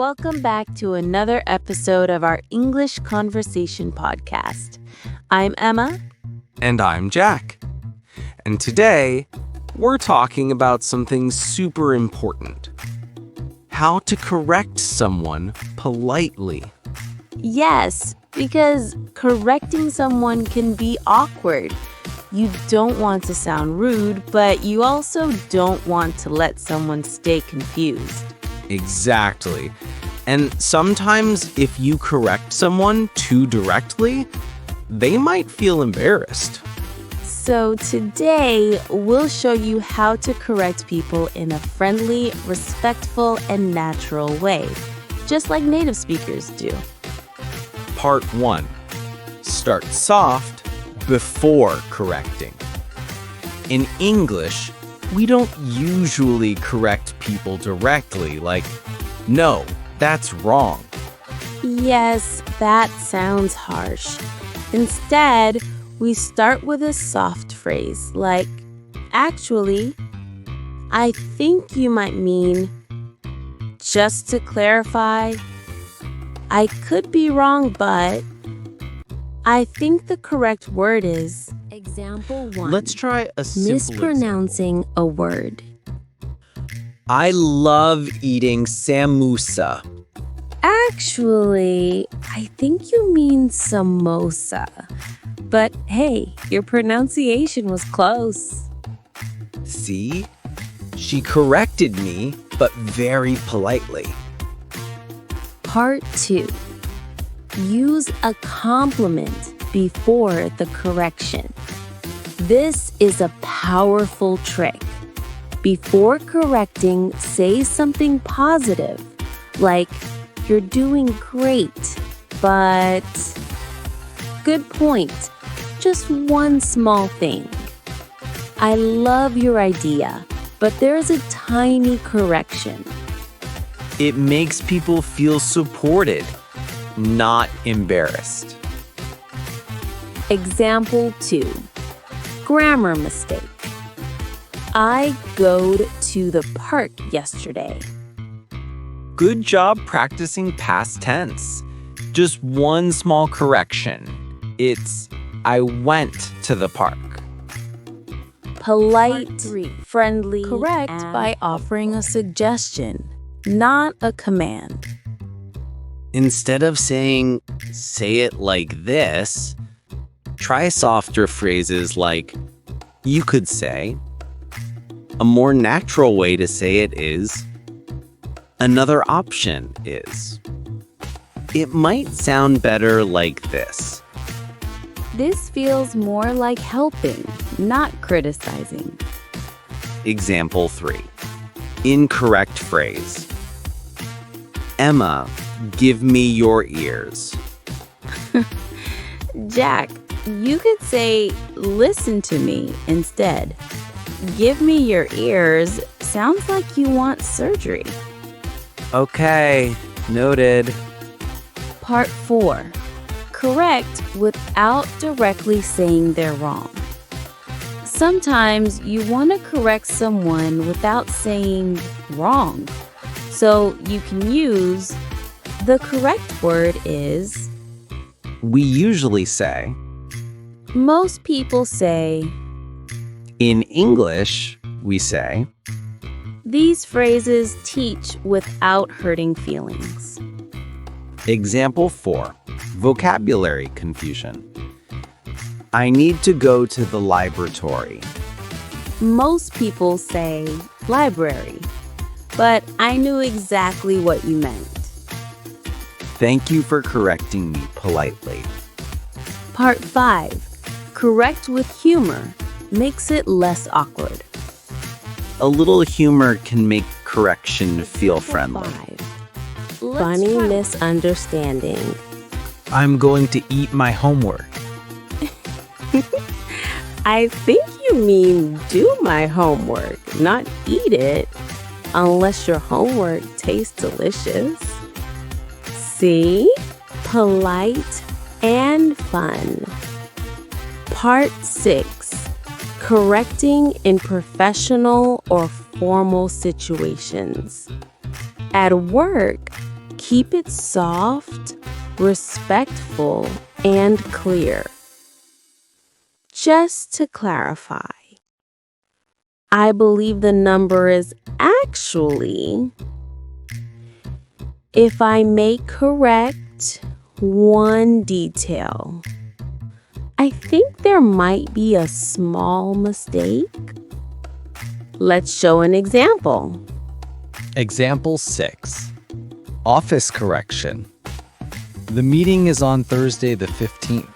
Welcome back to another episode of our English Conversation podcast. I'm Emma. And I'm Jack. And today, we're talking about something super important. How to correct someone politely. Yes, because correcting someone can be awkward. You don't want to sound rude, but you also don't want to let someone stay confused. Exactly. And sometimes if you correct someone too directly, they might feel embarrassed. So today, we'll show you how to correct people in a friendly, respectful, and natural way, just like native speakers do. Part 1. Start soft before correcting. In English, we don't usually correct people directly, like, no, that's wrong. Yes, that sounds harsh. Instead, we start with a soft phrase like, actually, I think you might mean, just to clarify, I could be wrong, but I think the correct word is. Example 1. Let's try a simple mispronouncing a word. I love eating samosa. Actually, I think you mean samosa. But hey, your pronunciation was close. See? She corrected me, but very politely. Part 2. Use a compliment before the correction. This is a powerful trick. Before correcting, say something positive, like, you're doing great, but... Good point. Just one small thing. I love your idea, but there's a tiny correction. It makes people feel supported, not embarrassed. Example 2. Grammar mistake. I goed to the park yesterday. Good job practicing past tense. Just one small correction. It's, I went to the park. Polite, friendly, correct by offering a suggestion, not a command. Instead of saying, say it like this, try softer phrases like, you could say. A more natural way to say it is, another option is. It might sound better like this. This feels more like helping, not criticizing. Example 3. Incorrect phrase. Emma, give me your ears. Jack, you could say, listen to me instead. Give me your ears sounds like you want surgery. Okay, noted. Part 4. Correct without directly saying they're wrong. Sometimes you want to correct someone without saying wrong. So you can use, the correct word is. We usually say. Most people say. In English, we say. These phrases teach without hurting feelings. Example 4. Vocabulary confusion. I need to go to the library. Most people say library, but I knew exactly what you meant. Thank you for correcting me politely. Part 5. Correct with humor makes it less awkward. A little humor can make correction feel friendly. 5. Funny misunderstanding. I'm going to eat my homework. I think you mean do my homework, not eat it, unless your homework tastes delicious. See? Polite and fun. Part 6. Correcting in professional or formal situations. At work, Keep it soft, respectful, and clear. Just to clarify, I believe the number is actually, if I may correct one detail, I think there might be a small mistake. Let's show an example. Example 6. Office correction. The meeting is on Thursday the 15th.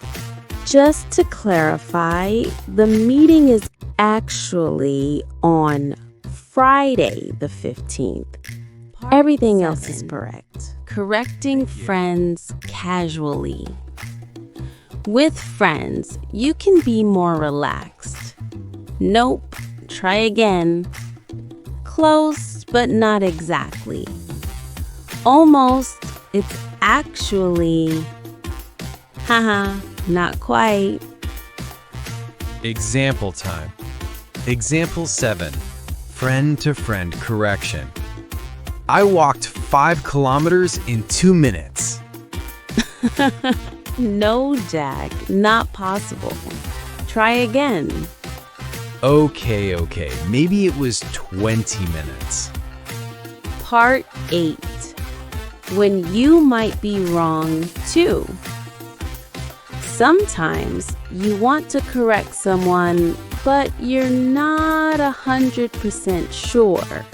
Just to clarify, the meeting is actually on Friday the 15th. Everything else is correct. Correcting friends casually. With friends, you can be more relaxed. Nope, try again. Close, but not exactly. Almost, it's actually. Haha, not quite. Example time. Example 7. Friend-to-friend correction. I walked 5 kilometers in 2 minutes. No, Jack, not possible. Try again. Okay, maybe it was 20 minutes. Part 8. When you might be wrong too. Sometimes you want to correct someone, but you're not 100% sure.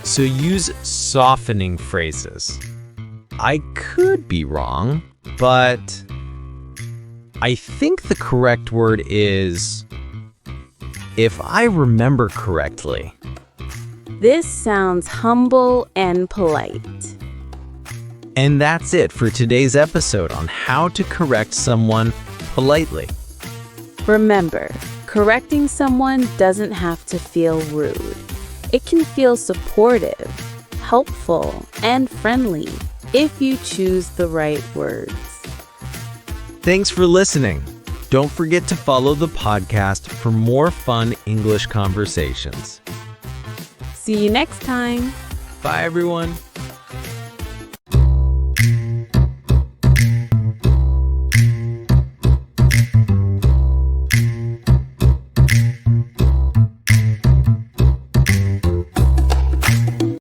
So use softening phrases. I could be wrong, but I think the correct word is, if I remember correctly. This sounds humble and polite. And that's it for today's episode on how to correct someone politely. Remember, correcting someone doesn't have to feel rude. It can feel supportive, helpful, and friendly if you choose the right words. Thanks for listening. Don't forget to follow the podcast for more fun English conversations. See you next time. Bye, everyone.